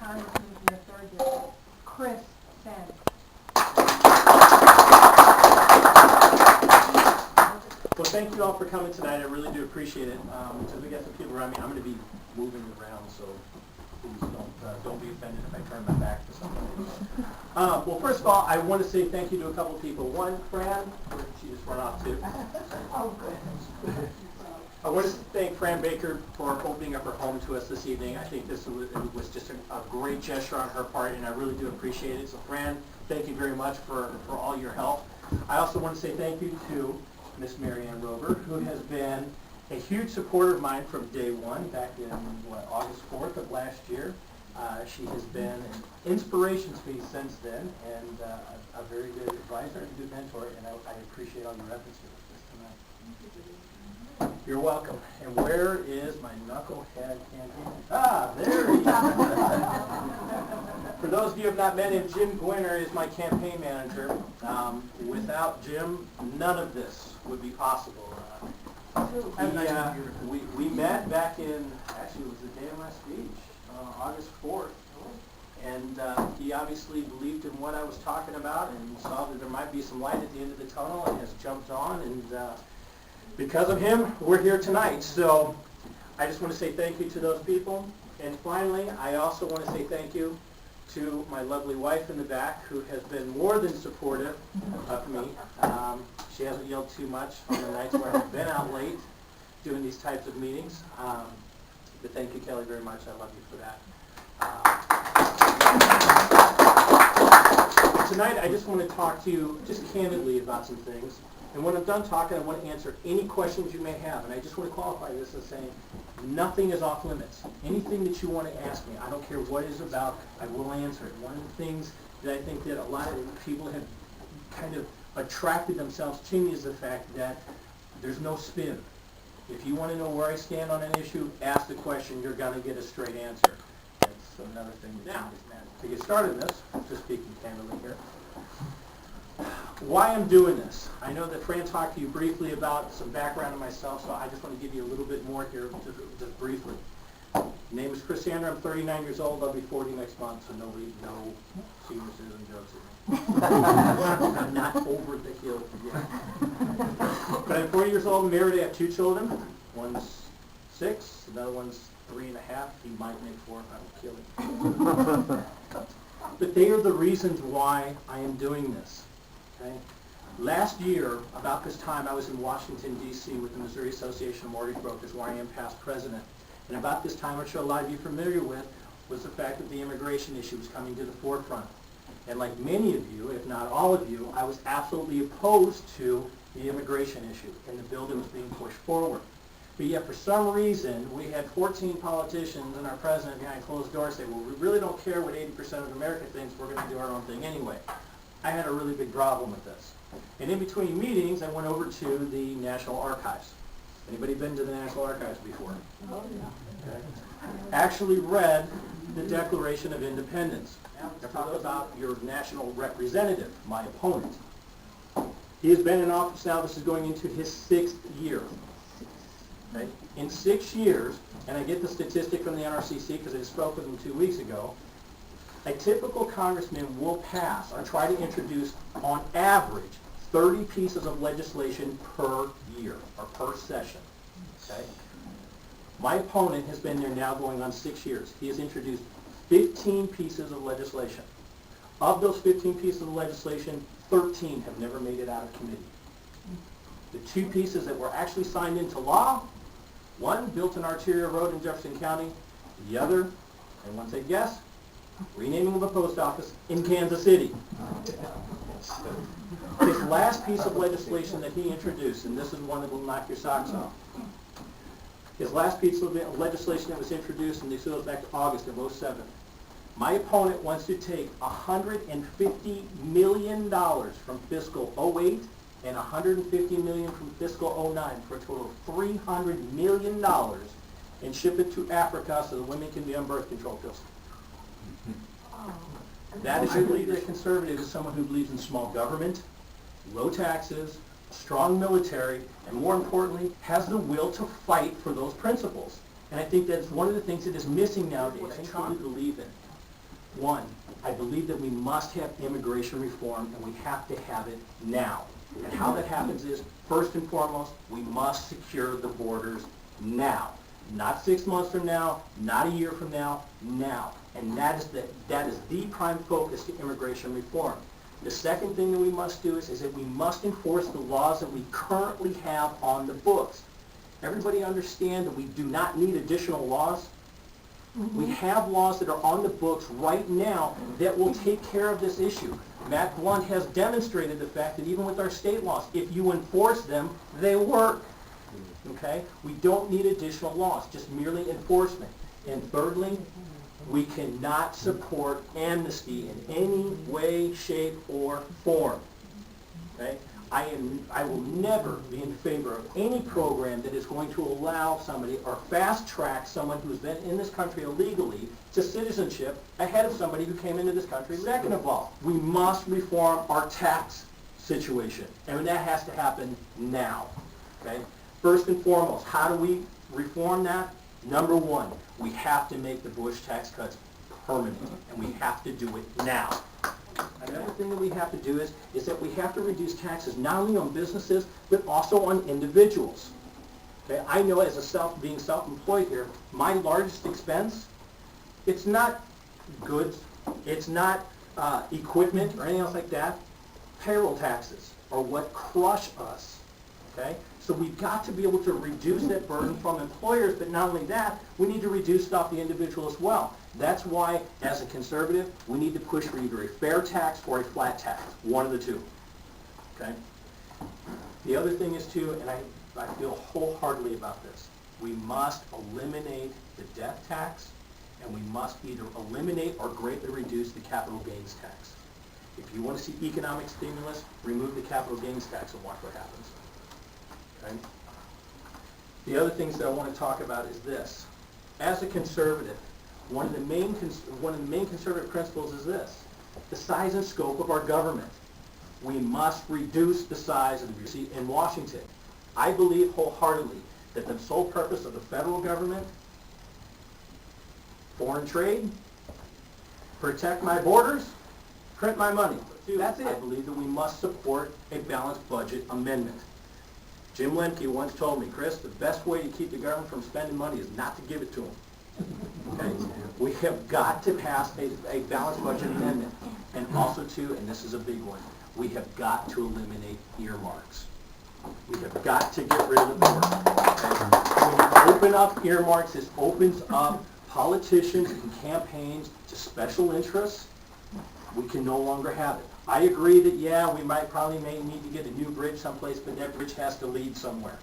Congressman from the 3rd District, Chris Sand. Well, thank you all for coming tonight. I really do appreciate it. Until we get some people around me, I'm going to be moving around, so please don't be offended if I turn my back to somebody. Well, first of all, I want to say thank you to a couple of people. One, Fran, where did she just run off to? Oh, good. I want to thank Fran Baker for opening up her home to us this evening. I think this was just a great gesture on her part, and I really do appreciate it. So, Fran, thank you very much for all your help. I also want to say thank you to Miss Marianne Rover, who has been a huge supporter of mine from day one, back in, August 4th of last year. She has been an inspiration to me since then, and a very good advisor and a good mentor, and I appreciate all your efforts with this tonight. You're welcome. And where is my knucklehead campaign? Ah, there he is. For those of you who have not met him, Jim Gwinner is my campaign manager. Without Jim, none of this would be possible. We met back in, actually it was the day of my speech, August 4th. And he obviously believed in what I was talking about and saw that there might be some light at the end of the tunnel and has jumped on. And because of him, we're here tonight. So I just want to say thank you to those people. And finally, I also want to say thank you to my lovely wife in the back, who has been more than supportive of me. She hasn't yelled too much on the nights where I've been out late doing these types of meetings. But thank you, Kelly, very much. I love you for that. Tonight, I just want to talk to you just candidly about some things. And when I'm done talking, I want to answer any questions you may have. And I just want to qualify this as saying nothing is off limits. Anything that you want to ask me, I don't care what it is about, I will answer it. One of the things that I think that a lot of people have kind of attracted themselves to me is the fact that there's no spin. If you want to know where I stand on an issue, ask the question, you're going to get a straight answer. That's another thing. Now, to get started in this, just speaking candidly here, why I'm doing this. I know that Fran talked to you briefly about some background on myself, so I just want to give you a little bit more here, just briefly. My name is Chris Sander. I'm 39 years old. I'll be 40 next month, so no senior citizen jokes at me. I'm not over the hill yet. But I'm 40 years old, married. I have 2 children. One's 6, another one's 3.5. He might make 4 if I don't kill him. But they are the reasons why I am doing this. Okay? Last year, about this time, I was in Washington, D.C. with the Missouri Association of Mortgage Brokers, where I am past president. And about this time, which a lot of you are familiar with, was the fact that the immigration issue was coming to the forefront. And like many of you, if not all of you, I was absolutely opposed to the immigration issue and the bill that was being pushed forward. But yet, for some reason, we had 14 politicians and our president behind closed doors say, well, we really don't care what 80% of America thinks, we're going to do our own thing anyway. I had a really big problem with this. And in between meetings, I went over to the National Archives. Anybody been to the National Archives before? Oh, yeah. Okay. Actually read the Declaration of Independence. Talk about your national representative, my opponent. He has been in office now, this is going into his 6th year. Okay? In 6 years, and I get the statistic from the NRCC because I spoke with him 2 weeks ago, a typical congressman will pass or try to introduce, on average, 30 pieces of legislation per year or per session. Okay? My opponent has been there now going on 6 years. He has introduced 15 pieces of legislation. Of those 15 pieces of legislation, 13 have never made it out of committee. The 2 pieces that were actually signed into law, one built an arterial road in Jefferson County, the other, anyone say yes, renaming of a post office in Kansas City. His last piece of legislation that he introduced, and this is one that will knock your socks off, his last piece of legislation that was introduced, and this goes back to August of 2007, my opponent wants to take $150 million from fiscal 08 and $150 million from fiscal 09 for a total of $300 million and ship it to Africa so the women can be on birth control pills. That is your leader. A conservative is someone who believes in small government, low taxes, a strong military, and more importantly, has the will to fight for those principles. And I think that's one of the things that is missing nowadays. What I truly believe in. One, I believe that we must have immigration reform, and we have to have it now. And how that happens is, first and foremost, we must secure the borders now. Not 6 months from now, not a year from now, now. And that is the prime focus to immigration reform. The second thing that we must do is that we must enforce the laws that we currently have on the books. Everybody understand that we do not need additional laws? We have laws that are on the books right now that will take care of this issue. Matt Blunt has demonstrated the fact that even with our state laws, if you enforce them, they work. Okay? We don't need additional laws, just merely enforcement. And thirdly, we cannot support amnesty in any way, shape, or form. Okay? I will never be in favor of any program that is going to allow somebody or fast-track someone who's been in this country illegally to citizenship ahead of somebody who came into this country. Second of all, we must reform our tax situation, and that has to happen now. Okay? First and foremost, how do we reform that? Number one, we have to make the Bush tax cuts permanent, and we have to do it now. Another thing that we have to do is that we have to reduce taxes not only on businesses, but also on individuals. Okay? I know as being self-employed here, my largest expense, it's not goods, it's not equipment or anything else like that. Payroll taxes are what crush us. Okay? So we've got to be able to reduce that burden from employers, but not only that, we need to reduce it off the individual as well. That's why, as a conservative, we need to push for either a fair tax or a flat tax, one of the two. Okay? The other thing is, too, and I feel wholeheartedly about this, we must eliminate the death tax, and we must either eliminate or greatly reduce the capital gains tax. If you want to see economic stimulus, remove the capital gains tax and watch what happens. Okay? The other things that I want to talk about is this. As a conservative, one of the main conservative principles is this: the size and scope of our government. We must reduce the size of the bureaucracy in Washington. I believe wholeheartedly that the sole purpose of the federal government, foreign trade, protect my borders, print my money. That's it. I believe that we must support a balanced budget amendment. Jim Lemke once told me, Chris, the best way to keep the government from spending money is not to give it to them. Okay? We have got to pass a balanced budget amendment. And also, too, and this is a big one, we have got to eliminate earmarks. We have got to get rid of the board. Okay? When you open up earmarks, this opens up politicians and campaigns to special interests. We can no longer have it. I agree that, yeah, we probably may need to get a new bridge someplace, but that bridge has to lead somewhere.